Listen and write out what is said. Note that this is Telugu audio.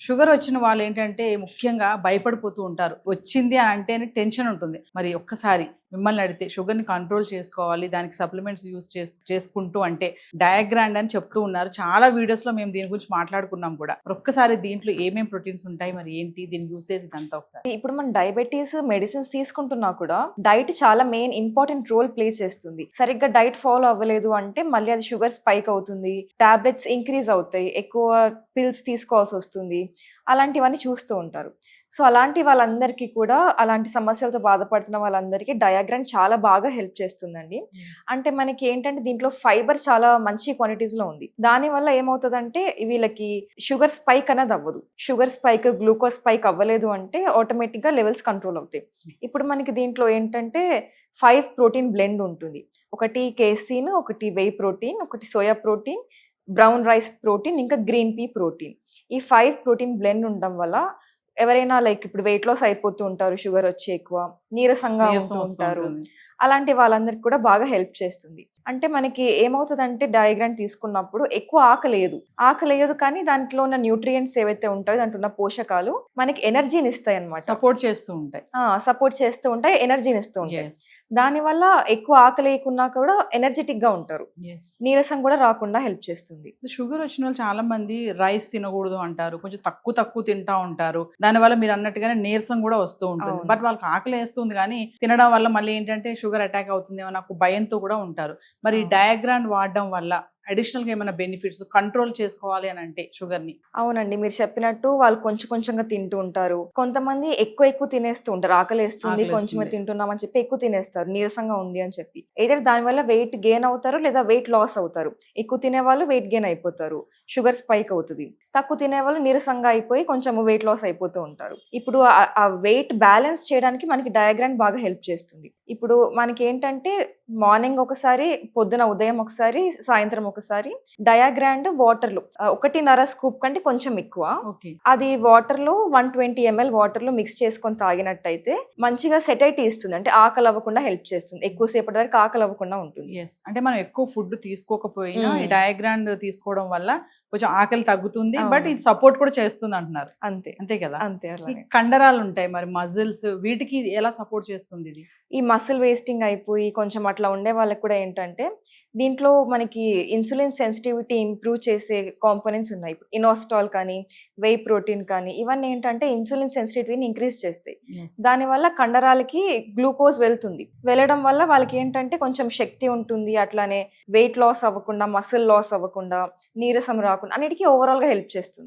షుగర్ వచ్చిన వాళ్ళు ఏంటంటే ముఖ్యంగా భయపడిపోతూ ఉంటారు. వచ్చింది అని అంటేనే టెన్షన్ ఉంటుంది. మరి ఒక్కసారి మిమ్మల్ని అడిగితే షుగర్‌ని కంట్రోల్ చేసుకోవాలి, దానికి సప్లిమెంట్స్ యూజ్ చేసుకుంటూ అంటే డయాగ్రాండ్ అని చెప్తూ ఉన్నారు. చాలా వీడియోస్‌లో మేము దీని గురించి మాట్లాడుకున్నాం కూడా. ఒక్కసారి దీంట్లో ఏమేం ప్రోటీన్స్ ఉంటాయి, మరి ఏంటి దీని యూసేజ్ ఇదంతా ఒకసారి. ఇప్పుడు మనం డయాబెటీస్ మెడిసిన్స్ తీసుకుంటున్నా కూడా డైట్ చాలా మెయిన్ ఇంపార్టెంట్ రోల్ ప్లే చేస్తుంది. సరిగ్గా డైట్ ఫాలో అవ్వలేదు అంటే మళ్ళీ అది షుగర్ స్పైక్ అవుతుంది, టాబ్లెట్స్ ఇంక్రీజ్ అవుతాయి, ఎక్కువ పిల్స్ తీసుకోవాల్సి వస్తుంది. అలాంటివన్నీ చూస్తూ ఉంటారు. సో అలాంటి వాళ్ళందరికీ కూడా, అలాంటి సమస్యలతో బాధపడుతున్న వాళ్ళందరికీ డయాగ్రామ్ చాలా బాగా హెల్ప్ చేస్తుందండి. అంటే మనకి ఏంటంటే దీంట్లో ఫైబర్ చాలా మంచి క్వాంటిటీస్ లో ఉంది. దానివల్ల ఏమవుతుందంటే వీళ్ళకి షుగర్ స్పైక్ అనేది అవ్వదు. షుగర్ స్పైక్, గ్లూకోజ్ స్పైక్ అవ్వలేదు అంటే ఆటోమేటిక్ గా లెవెల్స్ కంట్రోల్ అవుతాయి. ఇప్పుడు మనకి దీంట్లో ఏంటంటే 5 ప్రోటీన్ బ్లెండ్ ఉంటుంది. ఒకటి కేసీన్, ఒకటి వెయ్ ప్రోటీన్, ఒకటి soya protein, brown rice protein, ఇంకా గ్రీన్ పీ ప్రోటీన్. ఈ 5 ప్రోటీన్ బ్లెండ్ ఉండడం వల్ల ఎవరైనా లైక్ ఇప్పుడు వెయిట్ లాస్ అయిపోతూ ఉంటారు, షుగర్ వచ్చి ఎక్కువ నీరసంగా ఉంటూ ఉంటారు, అలాంటి వాళ్ళందరికి కూడా బాగా హెల్ప్ చేస్తుంది. అంటే మనకి ఏమవుతుందంటే డయాగ్రామ్ తీసుకున్నప్పుడు ఎక్కువ ఆకలేదు కానీ దాంట్లో ఉన్న న్యూట్రియంట్స్ ఏవైతే ఉంటాయో, దాంట్లో ఉన్న పోషకాలు మనకి ఎనర్జీని ఇస్తాయి అనమాట. సపోర్ట్ చేస్తూ ఉంటాయి, ఎనర్జీని ఇస్తూ ఉంటాయి. దానివల్ల ఎక్కువ ఆకలేకున్నా కూడా ఎనర్జెటిక్ గా ఉంటారు, నీరసం కూడా రాకుండా హెల్ప్ చేస్తుంది. షుగర్ వచ్చిన వాళ్ళు చాలా మంది రైస్ తినకూడదు అంటారు, కొంచెం తక్కువ తింటా ఉంటారు. దానివల్ల మీరు అన్నట్టుగానే నీరసం కూడా వస్తూ ఉంటుంది. బట్ వాళ్ళకి ఆకలి వేస్తుంది కానీ తినడం వల్ల మళ్ళీ ఏంటంటే షుగర్ అటాక్ అవుతుందేమో నాకు భయంతో కూడా ఉంటారు. మరి డయాగ్రామ్ వాడడం వల్ల అడిషనల్ గా ఏమైనా బెనిఫిట్స్, కంట్రోల్ చేసుకోవాలి అని అంటే షుగర్ ని? అవునండి, మీరు చెప్పినట్టు వాళ్ళు కొంచెంగా తింటూ ఉంటారు. కొంతమంది ఎక్కువ తినేస్తూ ఉంటారు, ఆకలేస్తుంది కొంచెమే తింటున్నామని చెప్పి ఎక్కువ తినేస్తారు, నీరసంగా ఉంది అని చెప్పి. ఏదైతే దానివల్ల వెయిట్ గెయిన్ అవుతారు లేదా వెయిట్ లాస్ అవుతారు. ఎక్కువ తినేవాళ్ళు వెయిట్ గెయిన్ అయిపోతారు, షుగర్ స్పైక్ అవుతుంది. తక్కువ తినేవాళ్ళు నీరసంగా అయిపోయి కొంచెం వెయిట్ లాస్ అయిపోతూ ఉంటారు. ఇప్పుడు ఆ వెయిట్ బ్యాలెన్స్ చేయడానికి మనకి డయాగ్రామ్ బాగా హెల్ప్ చేస్తుంది. ఇప్పుడు మనకి ఏంటంటే మార్నింగ్ ఒకసారి, పొద్దున ఉదయం ఒకసారి, సాయంత్రం ఒకసారి డయాగ్రాండ్ వాటర్ లో 1.5 స్కూప్ కంటే కొంచెం ఎక్కువ, అది వాటర్ లో 120 ml వాటర్ లో మిక్స్ చేసుకొని తాగినట్టయితే మంచిగా సెటైటీ ఇస్తుంది. అంటే ఆకలి అవ్వకుండా హెల్ప్ చేస్తుంది, ఎక్కువసేపటి వరకు ఆకలి అవ్వకుండా ఉంటుంది. అంటే మనం ఎక్కువ ఫుడ్ తీసుకోకపోయినా ఈ డయాగ్రాండ్ తీసుకోవడం వల్ల కొంచెం ఆకలి తగ్గుతుంది, బట్ ఇది సపోర్ట్ కూడా చేస్తుంది అంటున్నారు. అంతే కదా. కండరాలు ఉంటాయి, మరి మజిల్స్, వీటికి ఎలా సపోర్ట్ చేస్తుంది ఇది? ఈ మసిల్ వేస్టింగ్ అయిపోయి కొంచెం అట్లా ఉండే వాళ్ళకి కూడా ఏంటంటే దీంట్లో మనకి ఇన్సులిన్ సెన్సిటివిటీ ఇంప్రూవ్ చేసే కాంపోనెంట్స్ ఉన్నాయి. ఇనోస్టాల్ కానీ, వెయ్ ప్రోటీన్ కానీ, ఇవన్నీ ఏంటంటే ఇన్సులిన్ సెన్సిటివిటీని ఇంక్రీజ్ చేస్తాయి. దానివల్ల కండరాలకి గ్లూకోజ్ వెళ్ళడం వల్ల వాళ్ళకి ఏంటంటే కొంచెం శక్తి ఉంటుంది. అట్లానే వెయిట్ లాస్ అవ్వకుండా, మసిల్ లాస్ అవ్వకుండా, నీరసం రాకుండా అన్నిటికీ ఓవరాల్ గా హెల్ప్ చేస్తుంది.